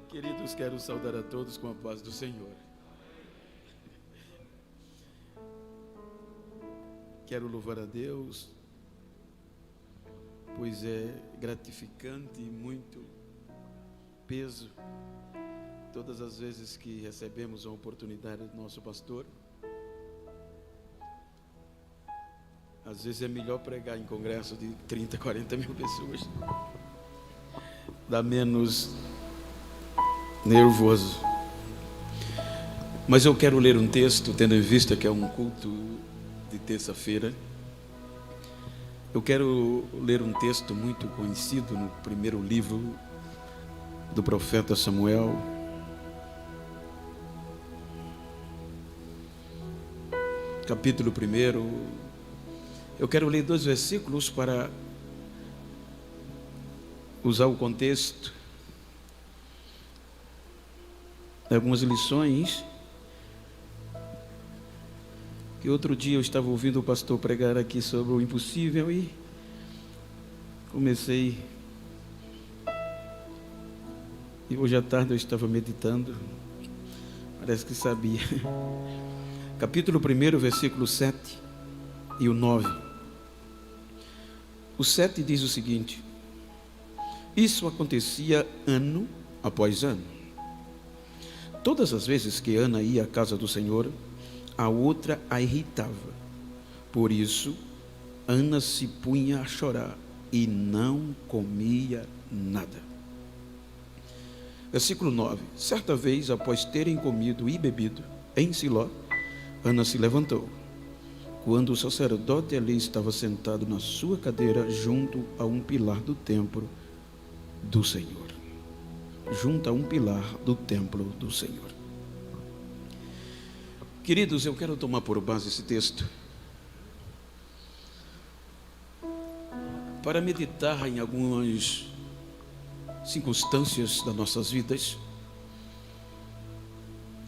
Queridos, quero saudar a todos com a paz do Senhor. Quero louvar a Deus, pois é gratificante e muito peso todas as vezes que recebemos a oportunidade do nosso pastor. Às vezes é melhor pregar em congresso de 30, 40 mil pessoas. Dá menos nervoso. Mas eu quero ler um texto, tendo em vista que é um culto de terça-feira. Eu quero ler um texto muito conhecido no primeiro livro do profeta Samuel. Capítulo 1. Eu quero ler 2 versículos para usar o contexto, algumas lições que outro dia eu estava ouvindo o pastor pregar aqui sobre o impossível e comecei, e hoje à tarde eu estava meditando, parece que sabia. Capítulo 1, versículo 7 e o 9. O 7 diz o seguinte: isso acontecia ano após ano. Todas as vezes que Ana ia à casa do Senhor, a outra a irritava. Por isso, Ana se punha a chorar e não comia nada. Versículo 9. Certa vez, após terem comido e bebido em Siló, Ana se levantou. Quando o sacerdote ali estava sentado na sua cadeira, junto a um pilar do templo do Senhor. Junto a um pilar do templo do Senhor. Queridos, eu quero tomar por base esse texto para meditar em algumas circunstâncias das nossas vidas.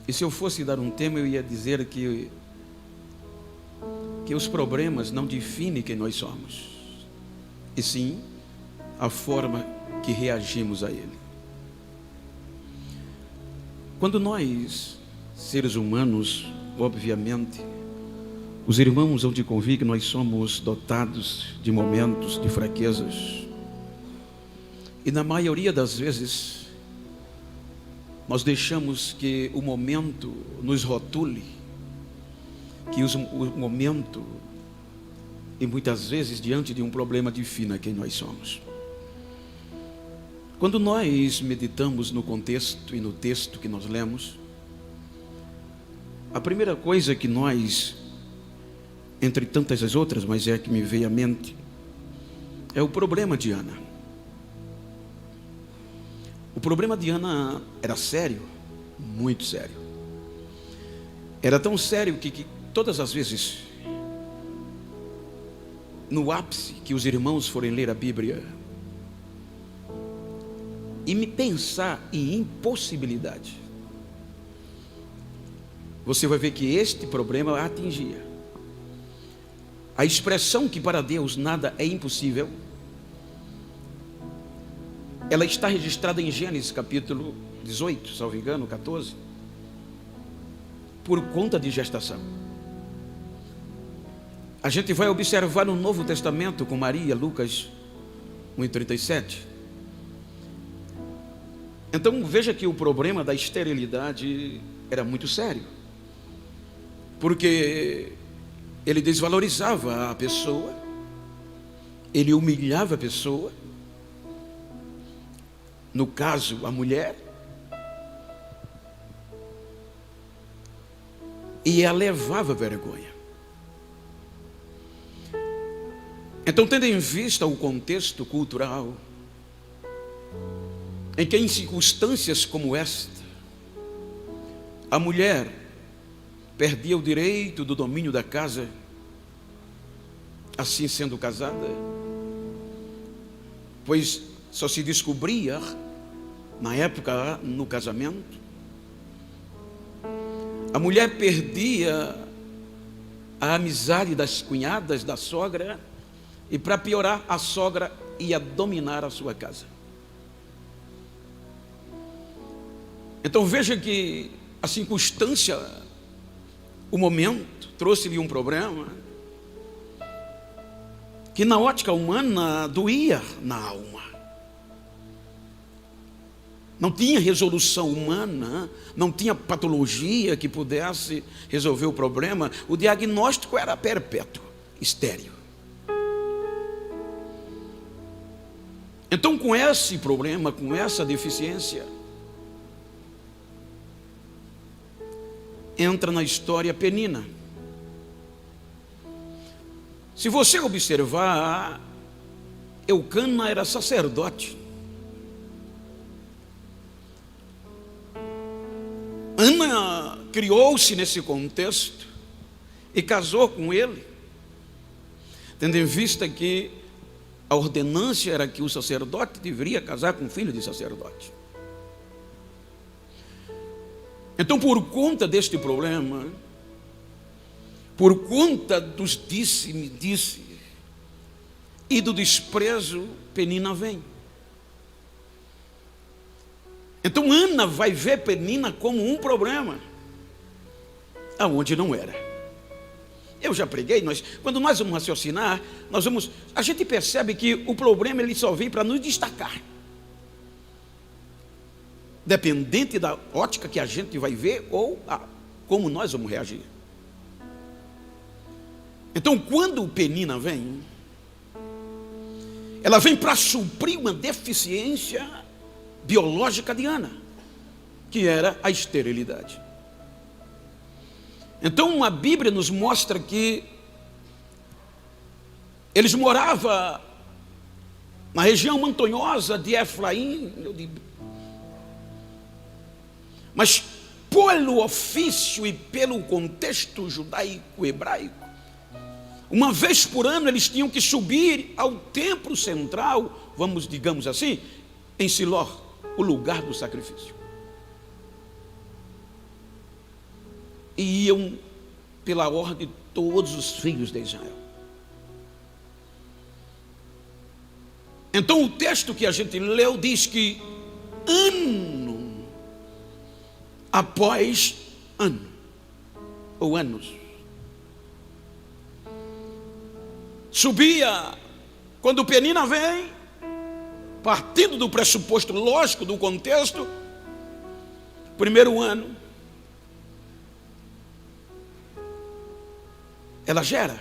E se eu fosse dar um tema, eu ia dizer que os problemas não definem quem nós somos, e sim a forma que reagimos a ele. Quando nós, seres humanos, obviamente, os irmãos hão de convir que nós somos dotados de momentos de fraquezas, e na maioria das vezes nós deixamos que o momento nos rotule, que o momento, e muitas vezes diante de um problema, defina quem nós somos. Quando nós meditamos no contexto e no texto que nós lemos, a primeira coisa que nós, entre tantas as outras, mas é a que me veio à mente, é o problema de Ana. O problema de Ana era sério, muito sério. Era tão sério que todas as vezes, no ápice que os irmãos forem ler a Bíblia e me pensar em impossibilidade, você vai ver que este problema a atingia. A expressão que para Deus nada é impossível, ela está registrada em Gênesis capítulo 18, salvo engano, 14, por conta de gestação. A gente vai observar no Novo Testamento com Maria, Lucas 1:37. Então veja que o problema da esterilidade era muito sério, porque ele desvalorizava a pessoa, ele humilhava a pessoa, no caso a mulher, e a levava vergonha. Então, tendo em vista o contexto cultural, em que em circunstâncias como esta, a mulher perdia o direito do domínio da casa, assim sendo casada, pois só se descobria na época no casamento. A mulher perdia a amizade das cunhadas, da sogra, e para piorar, a sogra ia dominar a sua casa. Então veja que a circunstância, o momento, trouxe-lhe um problema que na ótica humana doía na alma. Não tinha resolução humana, não tinha patologia que pudesse resolver o problema. O diagnóstico era perpétuo, estéril. Então, com esse problema, com essa deficiência, entra na história Penina. Se você observar, Eucana era sacerdote. Ana criou-se nesse contexto e casou com ele, tendo em vista que a ordenância era que o sacerdote deveria casar com o filho de sacerdote. Então, por conta deste problema, por conta dos disse-me disse e do desprezo, Penina vem. Então Ana vai ver Penina como um problema, aonde não era. Eu já preguei, quando nós vamos raciocinar, a gente percebe que o problema ele só vem para nos destacar, dependente da ótica que a gente vai ver ou como nós vamos reagir. Então, quando Penina vem, ela vem para suprir uma deficiência biológica de Ana, que era a esterilidade. Então, a Bíblia nos mostra que eles moravam na região montanhosa de Efraim, mas pelo ofício e pelo contexto judaico-hebraico, uma vez por ano eles tinham que subir ao templo central, digamos assim, em Siló, o lugar do sacrifício. E iam pela ordem de todos os filhos de Israel. Então o texto que a gente leu diz que ano após ano, ou anos, subia, quando Penina vem, partindo do pressuposto lógico do contexto, primeiro ano, ela gera.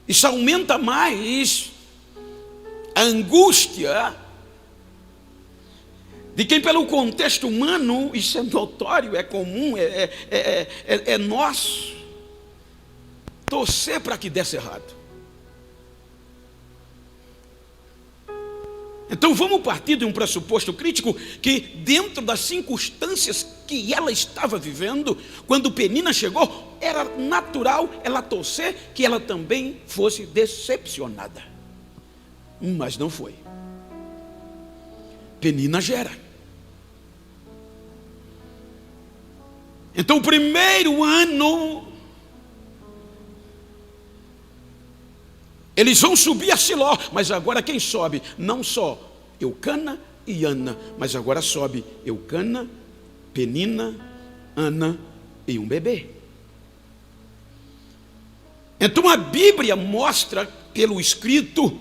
Isso aumenta mais a angústia de quem, pelo contexto humano, isso é notório, é comum, é nosso, torcer para que desse errado. Então vamos partir de um pressuposto crítico que, dentro das circunstâncias que ela estava vivendo, quando Penina chegou, era natural ela torcer que ela também fosse decepcionada. Mas não foi. Penina gera. Então o primeiro ano, eles vão subir a Siló, mas agora quem sobe? Não só Eucana e Ana, mas agora sobe Eucana, Penina, Ana e um bebê. Então a Bíblia mostra pelo escrito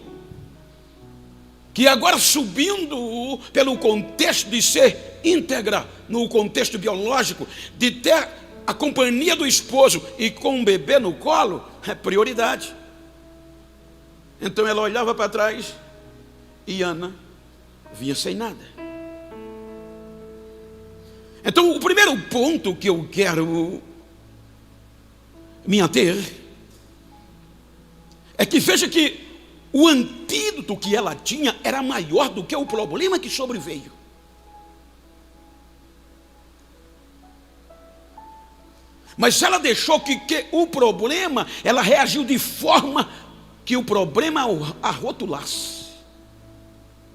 que agora, subindo pelo contexto de ser íntegra, no contexto biológico, de ter a companhia do esposo e com um bebê no colo, é prioridade. Então ela olhava para trás e Ana vinha sem nada. Então o primeiro ponto que eu quero me ater é que veja que o antídoto que ela tinha era maior do que o problema que sobreveio. Mas ela deixou que o problema, ela reagiu de forma que o problema a rotulasse.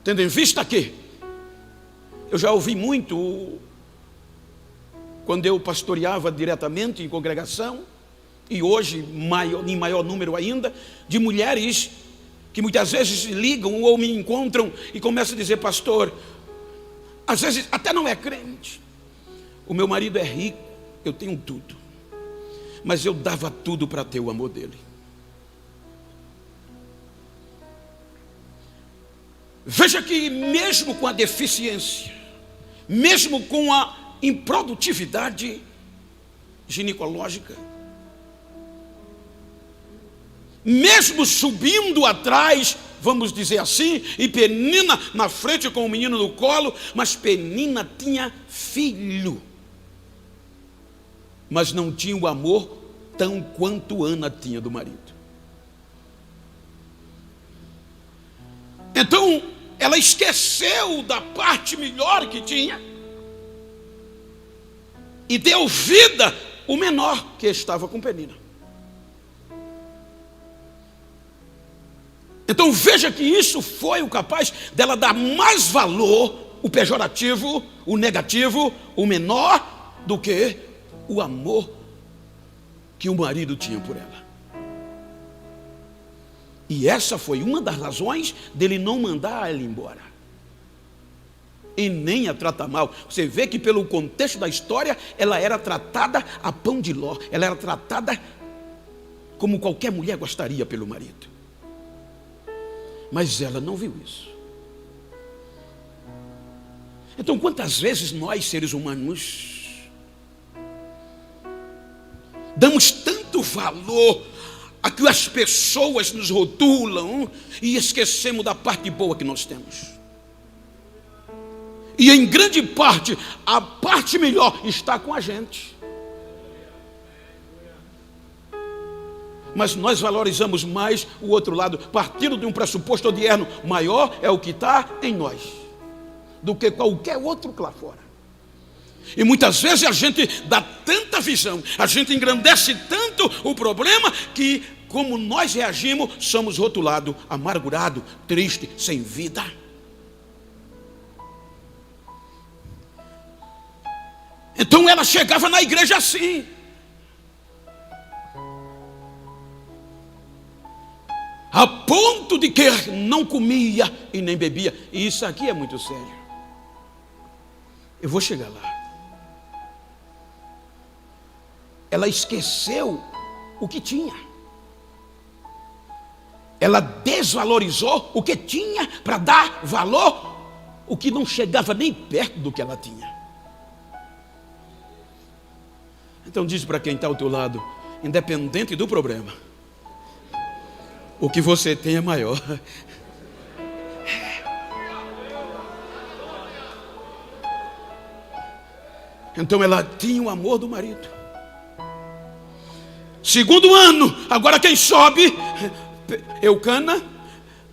Tendo em vista que eu já ouvi muito, quando eu pastoreava diretamente em congregação, e hoje em maior número ainda, de mulheres que muitas vezes ligam ou me encontram e começam a dizer: pastor, às vezes até não é crente. O meu marido é rico, eu tenho tudo, mas eu dava tudo para ter o amor dele. Veja que mesmo com a deficiência, mesmo com a improdutividade ginecológica, mesmo subindo atrás, vamos dizer assim, e Penina na frente com o menino no colo, mas Penina tinha filho, mas não tinha o amor tão quanto Ana tinha do marido. Então ela esqueceu da parte melhor que tinha e deu vida ao menor que estava com Penina. Então veja que isso foi o capaz dela dar mais valor, o pejorativo, o negativo, o menor, do que o amor que o marido tinha por ela. E essa foi uma das razões dele não mandar ela embora e nem a tratar mal. Você vê que pelo contexto da história, ela era tratada a pão de ló, ela era tratada como qualquer mulher gostaria pelo marido. Mas ela não viu isso. Então, quantas vezes nós, seres humanos, damos tanto valor a que as pessoas nos rotulam e esquecemos da parte boa que nós temos. E em grande parte, a parte melhor está com a gente. Mas nós valorizamos mais o outro lado, partindo de um pressuposto odierno: maior é o que está em nós do que qualquer outro lá fora. E muitas vezes a gente dá tanta visão, a gente engrandece tanto o problema, que como nós reagimos, somos rotulados amargurado, triste, sem vida. Então ela chegava na igreja assim, a ponto de que não comia e nem bebia. E isso aqui é muito sério. Eu vou chegar lá. Ela esqueceu o que tinha. Ela desvalorizou o que tinha para dar valor o que não chegava nem perto do que ela tinha. Então diz para quem está ao teu lado: independente do problema, o que você tem é maior. Então ela tinha o amor do marido. Segundo ano, agora quem sobe? Eucana,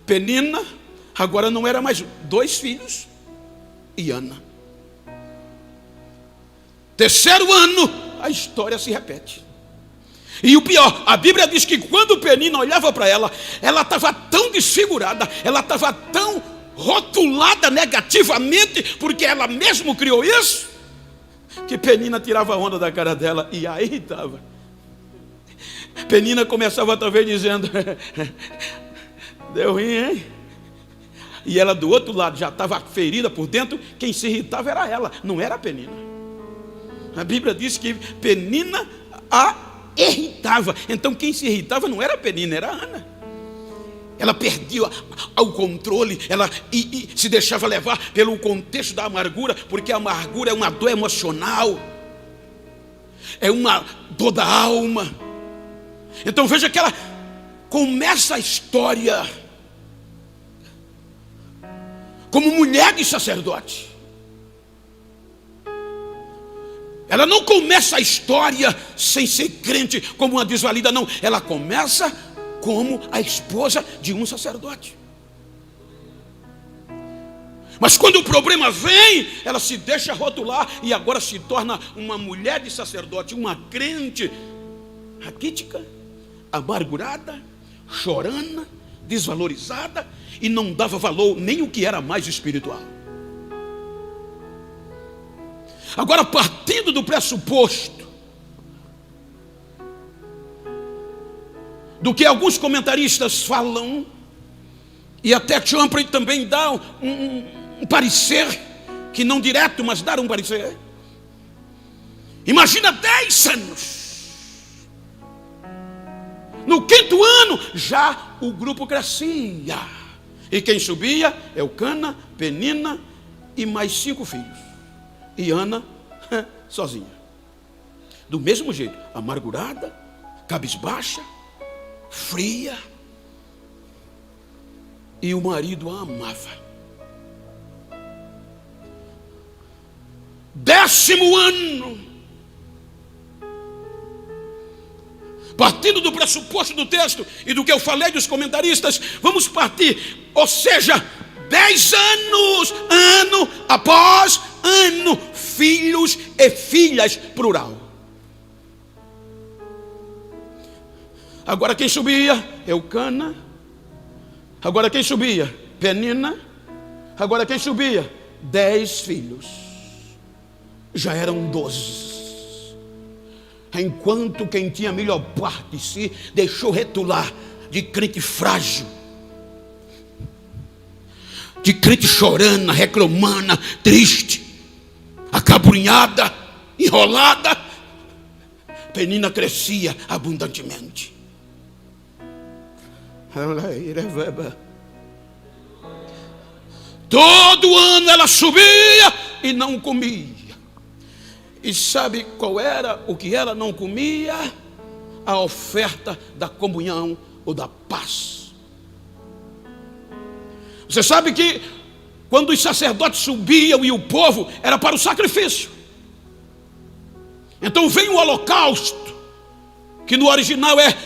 Penina. Agora não era mais 2 filhos e Ana. Terceiro ano, a história se repete. E o pior, a Bíblia diz que quando Penina olhava para ela, ela estava tão desfigurada, ela estava tão rotulada negativamente, porque ela mesmo criou isso, que Penina tirava a onda da cara dela. E aí estava. Penina começava talvez dizendo: deu ruim, hein? E ela do outro lado já estava ferida por dentro. Quem se irritava era ela, não era a Penina. A Bíblia diz que Penina a irritava. Então quem se irritava não era a Penina, era a Ana. Ela perdia o controle, ela se deixava levar pelo contexto da amargura, porque a amargura é uma dor emocional, é uma dor da alma. Então veja que ela começa a história como mulher de sacerdote. Ela não começa a história sem ser crente, como uma desvalida, não. Ela começa como a esposa de um sacerdote. Mas quando o problema vem, ela se deixa rotular e agora se torna uma mulher de sacerdote, uma crente raquítica, amargurada, chorana, desvalorizada, e não dava valor nem o que era mais espiritual. Agora, partindo do pressuposto do que alguns comentaristas falam, e até Champlin também dá um parecer, que não direto, mas dar um parecer. Imagina 10 anos. No 5º ano, já o grupo crescia. E quem subia? Elcana, Penina e mais 5 filhos. E Ana, sozinha. Do mesmo jeito, amargurada, cabisbaixa, fria. E o marido a amava. 10º ano. Partindo do pressuposto do texto e do que eu falei dos comentaristas, vamos partir, ou seja, 10 anos, ano após ano, filhos e filhas, plural. Agora quem subia? Elcana. Agora quem subia? Penina. Agora quem subia? 10 filhos. Já eram 12. Enquanto quem tinha a melhor parte se deixou retular de crente frágil, de crente chorando, reclamando, triste, acabrunhada, enrolada, Penina crescia abundantemente. Todo ano ela subia e não comia. E sabe qual era o que ela não comia? A oferta da comunhão ou da paz. Você sabe que quando os sacerdotes subiam e o povo era para o sacrifício. Então vem o holocausto, que no original é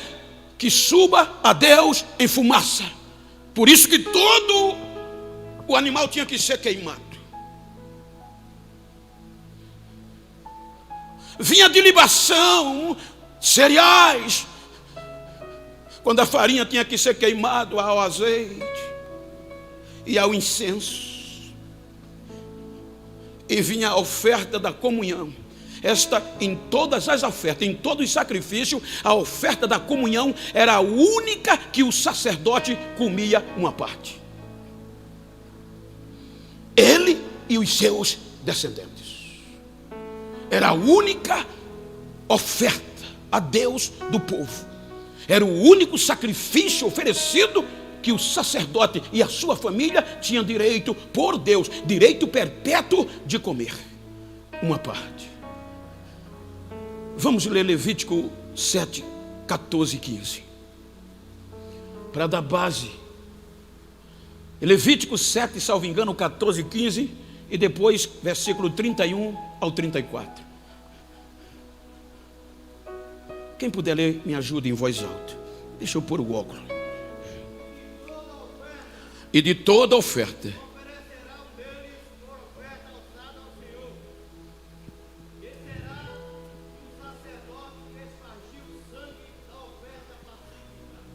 que suba a Deus em fumaça. Por isso que todo o animal tinha que ser queimado. Vinha de libação, cereais. Quando a farinha tinha que ser queimada ao azeite e ao incenso. E vinha a oferta da comunhão. Esta, em todas as ofertas, em todo o sacrifício, a oferta da comunhão era a única que o sacerdote comia uma parte. Ele e os seus descendentes. Era a única oferta a Deus do povo. Era o único sacrifício oferecido que o sacerdote e a sua família tinham direito por Deus, direito perpétuo de comer uma parte. Vamos ler Levítico 7, 14 e 15. Para dar base. Levítico 7, salvo engano, 14 e 15. E depois, versículo 31 ao 34. Quem puder ler, me ajude em voz alta. Deixa eu pôr o óculos. E de toda oferta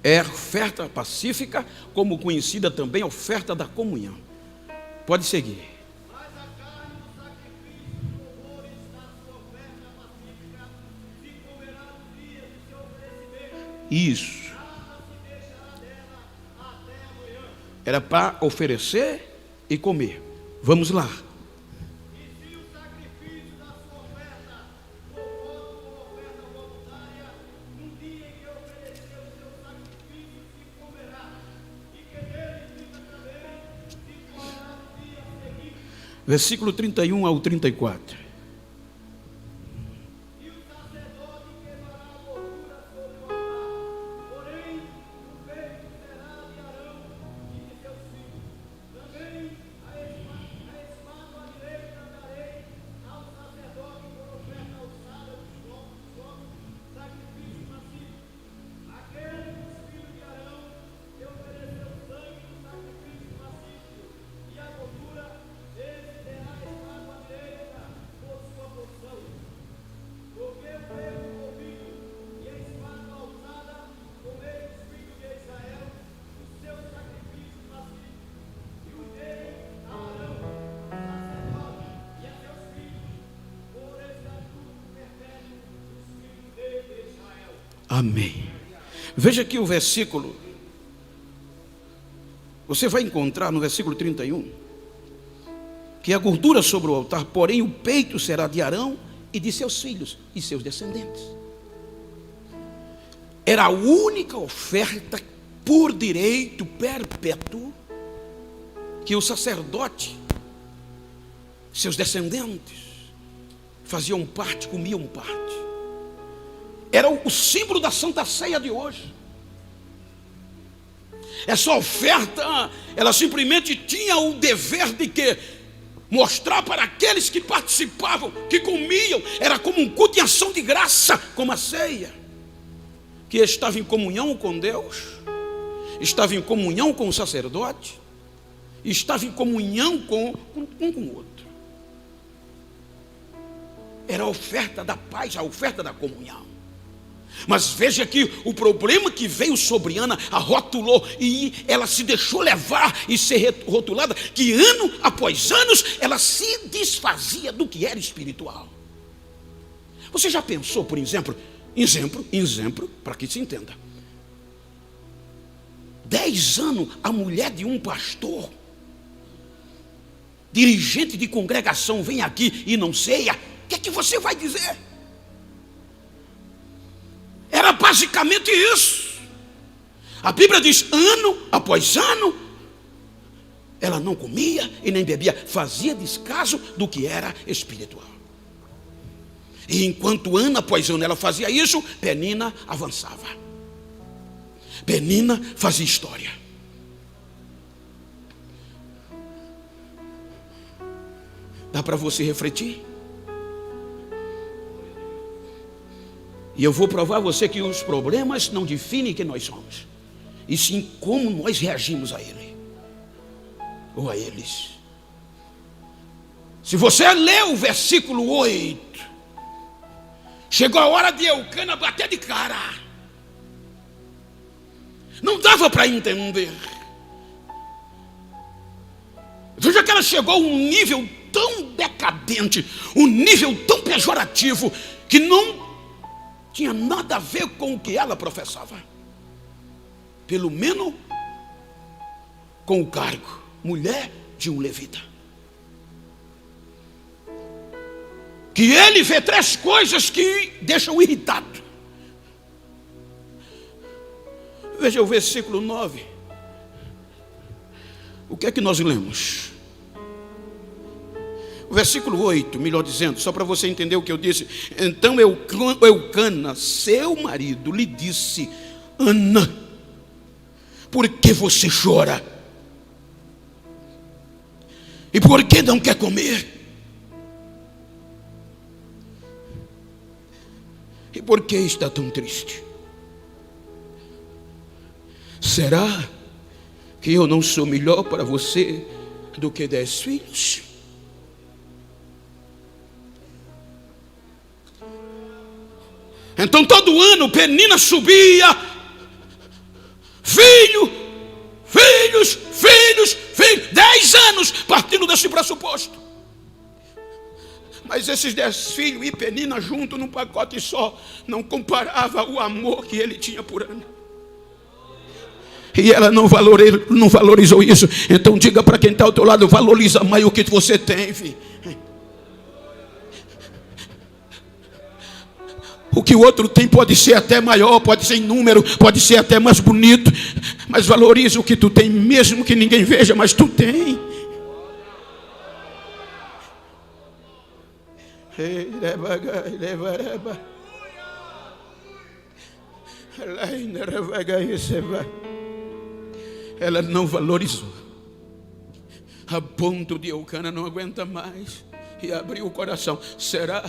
é oferta pacífica, como conhecida também oferta da comunhão. Pode seguir. Mas a carne do sacrifício de louvor está na sua oferta pacífica, se comerá no dia do seu oferecimento. Isso. Nada se deixará dela até amanhã. Era para oferecer e comer. Vamos lá. E se o sacrifício da sua oferta for voto ou oferta voluntária, no dia em que ofereceu o seu sacrifício se comerá, e que dele fica também, se comerá no dia seguinte. Versículo 31 ao 34. E o sacerdote queimará a gordura sobre o altar, porém o peito será de Arão e de seus filhos. Também a espádua direita darei ao sacerdote por oferta alçada dos povos, sacrifício pacífico. Aquele dos filhos de Arão que ofereceu sangue no sacrifício pacífico e a gordura, esse terá a espádua direita por sua porção. Porque o peito ouvido e a espada alçada comeram os filhos de Israel o seu sacrifício pacífico, e o dei a Arão, sacerdote, e a seus filhos, por estatuto perpétuo dos filhos de Israel. Amém. Veja aqui o versículo. Você vai encontrar no versículo 31 que a gordura sobre o altar, porém o peito será de Arão e de seus filhos e seus descendentes. Era a única oferta por direito perpétuo que o sacerdote, seus descendentes, faziam parte, comiam parte. Era o símbolo da Santa Ceia de hoje. Essa oferta, ela simplesmente tinha o dever de quê? Mostrar para aqueles que participavam, que comiam, era como um culto de ação de graça, como a ceia, que estava em comunhão com Deus, estava em comunhão com o sacerdote, estava em comunhão com o outro. Era a oferta da paz, a oferta da comunhão. Mas veja que o problema que veio sobre Ana, a rotulou, e ela se deixou levar e ser rotulada, que ano após anos ela se desfazia do que era espiritual. Você já pensou, por exemplo, para que se entenda, 10 anos a mulher de um pastor, dirigente de congregação, vem aqui e não ceia, o que é que você vai dizer? Era basicamente isso. A Bíblia diz, ano após ano, ela não comia e nem bebia, fazia descaso do que era espiritual. E enquanto ano após ano ela fazia isso, Penina avançava. Penina fazia história. Dá para você refletir? E eu vou provar a você que os problemas não definem quem nós somos, e sim como nós reagimos a ele, ou a eles. Se você ler o versículo 8, chegou a hora de Eucana bater de cara. Não dava para entender. Veja que ela chegou a um nível tão decadente, um nível tão pejorativo, que não tinha nada a ver com o que ela professava, pelo menos com o cargo, mulher de um levita. Que ele vê 3 coisas que deixam irritado. Veja o versículo 9. O que é que nós lemos? O versículo 8, melhor dizendo, só para você entender o que eu disse. Então Eucana, seu marido, lhe disse: Ana, por que você chora? E por que não quer comer? E por que está tão triste? Será que eu não sou melhor para você do que 10 filhos? Então todo ano Penina subia, filhos, 10 anos partindo desse pressuposto. Mas esses 10 filhos e Penina junto num pacote só não comparava o amor que ele tinha por Ana. E ela não valorizou isso. Então diga para quem está ao teu lado: valoriza mais o que você tem, filho. O que o outro tem pode ser até maior, pode ser em número, pode ser até mais bonito, mas valoriza o que tu tem, mesmo que ninguém veja, mas tu tem. Ela não valorizou, a ponto de Eucana não aguenta mais e abriu o coração. Será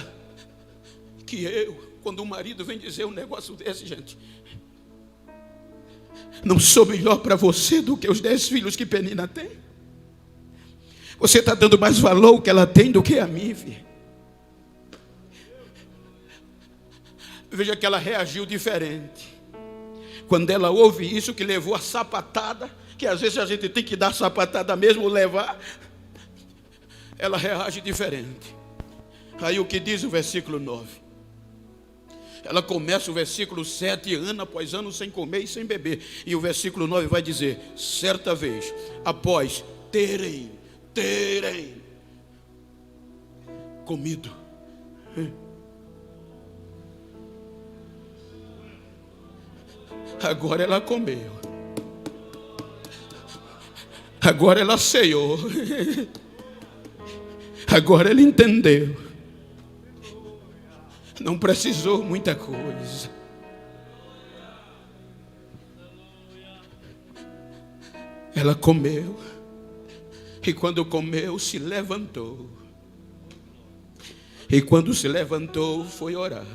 que eu, quando o marido vem dizer um negócio desse, gente, não sou melhor para você do que os 10 filhos que Penina tem? Você está dando mais valor ao que ela tem do que a mim, filho. Veja que ela reagiu diferente. Quando ela ouve isso, que levou a sapatada, que às vezes a gente tem que dar sapatada mesmo, levar, ela reage diferente. Aí o que diz o versículo 9? Ela começa o versículo 7, ano após ano, sem comer e sem beber. E o versículo 9 vai dizer: certa vez, após terem comido. Agora ela comeu. Agora ela ceiou. Agora ela entendeu. Não precisou muita coisa. Ela comeu. E quando comeu, se levantou. E quando se levantou, foi orar.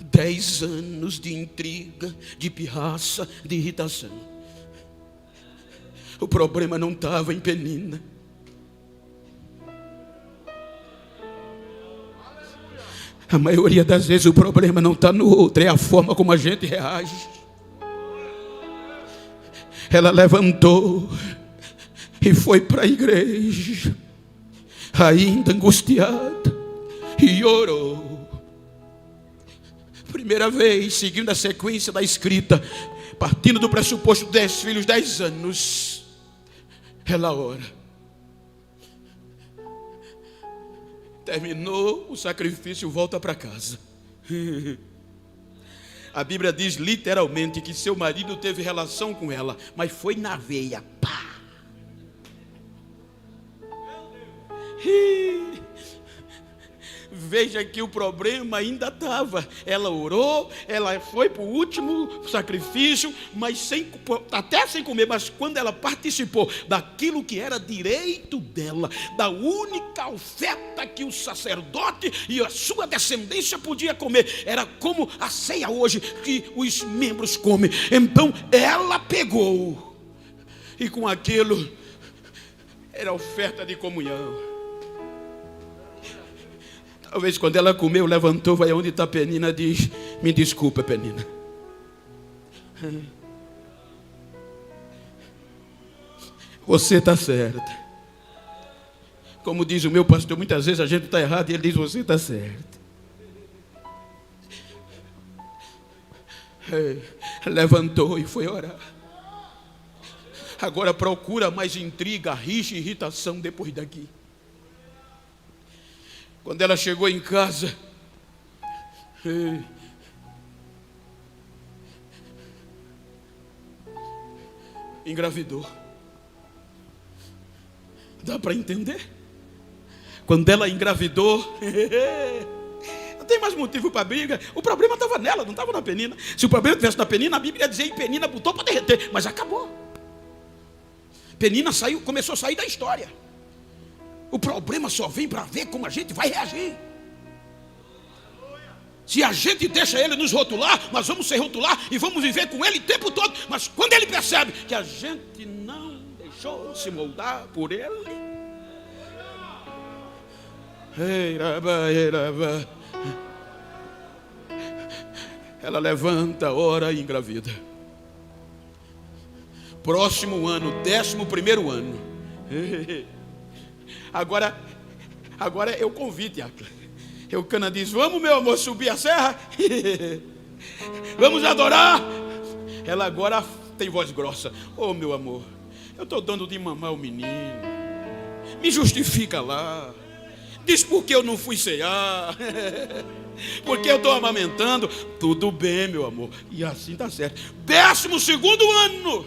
10 anos de intriga, de pirraça, de irritação. O problema não estava em Penina. A maioria das vezes o problema não está no outro, é a forma como a gente reage. Ela levantou e foi para a igreja, ainda angustiada, e orou. Primeira vez, seguindo a sequência da escrita, partindo do pressuposto 10 filhos, 10 anos, ela ora. Terminou o sacrifício, volta para casa. A Bíblia diz literalmente que seu marido teve relação com ela, mas foi na veia. Pá! Veja que o problema ainda estava. Ela orou, ela foi para o último sacrifício, mas até sem comer. Mas quando ela participou daquilo que era direito dela, da única oferta que o sacerdote e a sua descendência podia comer, era como a ceia hoje que os membros comem. Então ela pegou, e com aquilo era oferta de comunhão. Talvez quando ela comeu, levantou, vai onde está Penina, diz: me desculpa, Penina. Você está certa. Como diz o meu pastor, muitas vezes a gente está errado e ele diz: você está certa. Levantou e foi orar. Agora procura mais intriga, rixa e irritação depois daqui. Quando ela chegou em casa, engravidou. Dá para entender? Quando ela engravidou, não tem mais motivo para briga. O problema estava nela, não estava na Penina. Se o problema tivesse na Penina, a Bíblia dizia que Penina botou para derreter, mas acabou. Penina começou a sair da história. O problema só vem para ver como a gente vai reagir. Se a gente deixa ele nos rotular, nós vamos se rotular e vamos viver com ele o tempo todo. Mas quando ele percebe que a gente não deixou se moldar por ele, ela levanta, ora e engravida. Próximo ano, 11º ano. Agora é o convite. Eucana diz: vamos, meu amor, subir a serra. Vamos adorar. Ela agora tem voz grossa: ô meu amor, eu estou dando de mamar o menino, me justifica lá. Diz por que eu não fui cear. Porque eu estou amamentando. Tudo bem, meu amor. E assim está certo. 12º ano,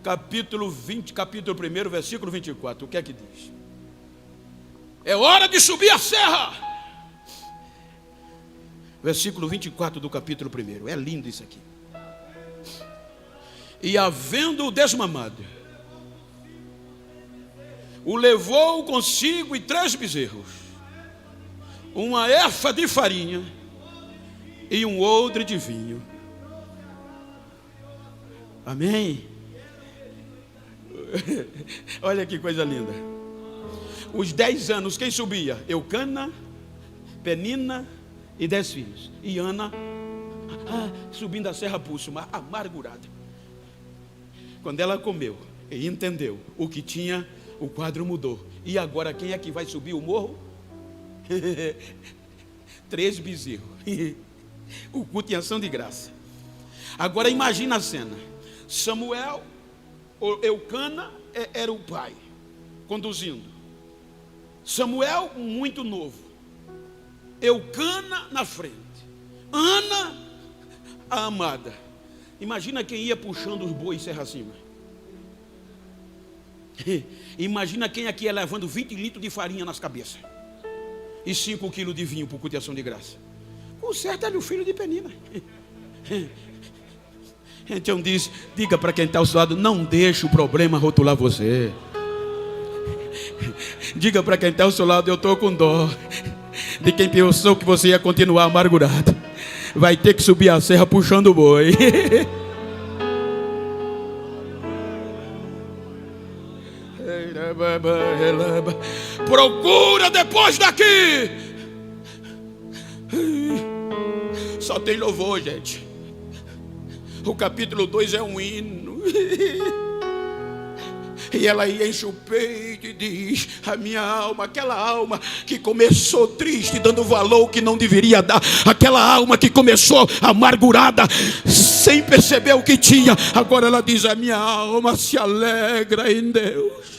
capítulo 1, versículo 24. O que é que diz? É hora de subir a serra. Versículo 24 do capítulo 1. É lindo isso aqui. E havendo-o desmamado, o levou consigo e 3 bezerros, uma efa de farinha e um odre de vinho. Amém? Olha que coisa linda. Os 10 anos, quem subia? Eucana, Penina e 10 filhos. E Ana, subindo a serra Pulso, amargurada. Quando ela comeu e entendeu o que tinha, o quadro mudou. E agora quem é que vai subir o morro? 3 bezerros. O culto em ação de graça. Agora imagina a cena. Samuel, Eucana era o pai, conduzindo. Samuel, muito novo. Eucana na frente. Ana, a amada. Imagina quem ia puxando os bois serra acima. Imagina quem aqui ia levando 20 litros de farinha nas cabeças. E 5 quilos de vinho por culto de ação de graça. O certo era o filho de Penina. Então diga para quem está ao seu lado: não deixe o problema rotular você. Diga para quem está ao seu lado: eu estou com dó de quem pensou que você ia continuar amargurado. Vai ter que subir a serra puxando o boi. Procura depois daqui. Só tem louvor, gente. O capítulo 2 é um hino. E ela enche o peito e diz: a minha alma, aquela alma que começou triste, dando valor que não deveria dar, aquela alma que começou amargurada, sem perceber o que tinha, agora ela diz: a minha alma se alegra em Deus.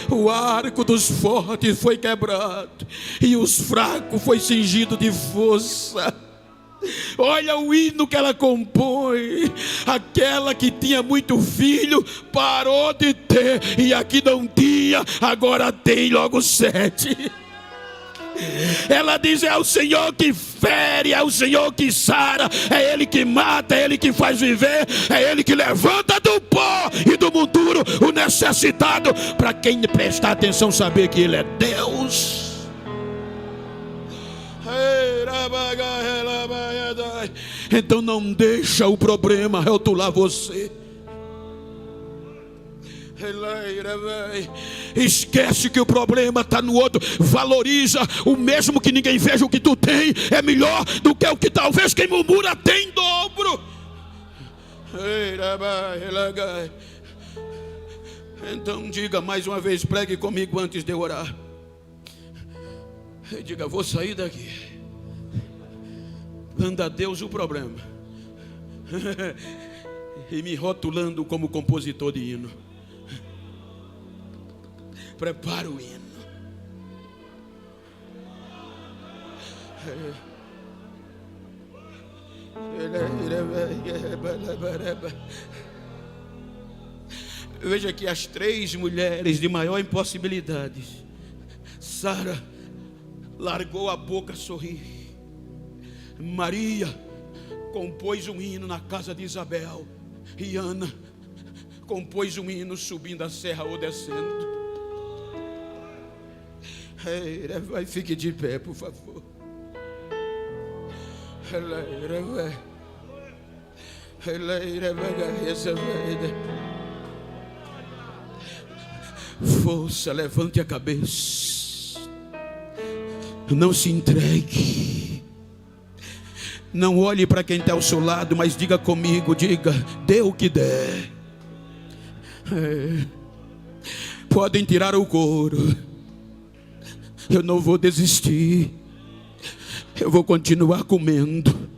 O arco dos fortes foi quebrado e os fracos foi cingido de força. Olha o hino que ela compõe. Aquela que tinha muito filho parou de ter, e aqui não tinha, agora tem logo 7. Ela diz: é o Senhor que fere, é o Senhor que sara, é Ele que mata, é Ele que faz viver, é Ele que levanta do pó e do monturo o necessitado. Para quem prestar atenção, saber que Ele é Deus. Então não deixa o problema rotular você. Esquece que o problema está no outro. Valoriza o mesmo que ninguém veja o que tu tem. É melhor do que o que talvez quem murmura tem em dobro. Então diga mais uma vez, pregue comigo antes de eu orar. Diga: vou sair daqui dando a Deus o problema e me rotulando como compositor de hino. Prepara o hino. Veja que as 3 mulheres de maior impossibilidade, Sara largou a boca a sorrir. Maria compôs um hino na casa de Isabel. E Ana compôs um hino subindo a serra ou descendo. Vai, fique de pé, por favor. Força, levante a cabeça. Não se entregue. Não olhe para quem está ao seu lado, mas diga comigo, diga: dê o que der. Podem tirar o couro, eu não vou desistir. Eu vou continuar comendo.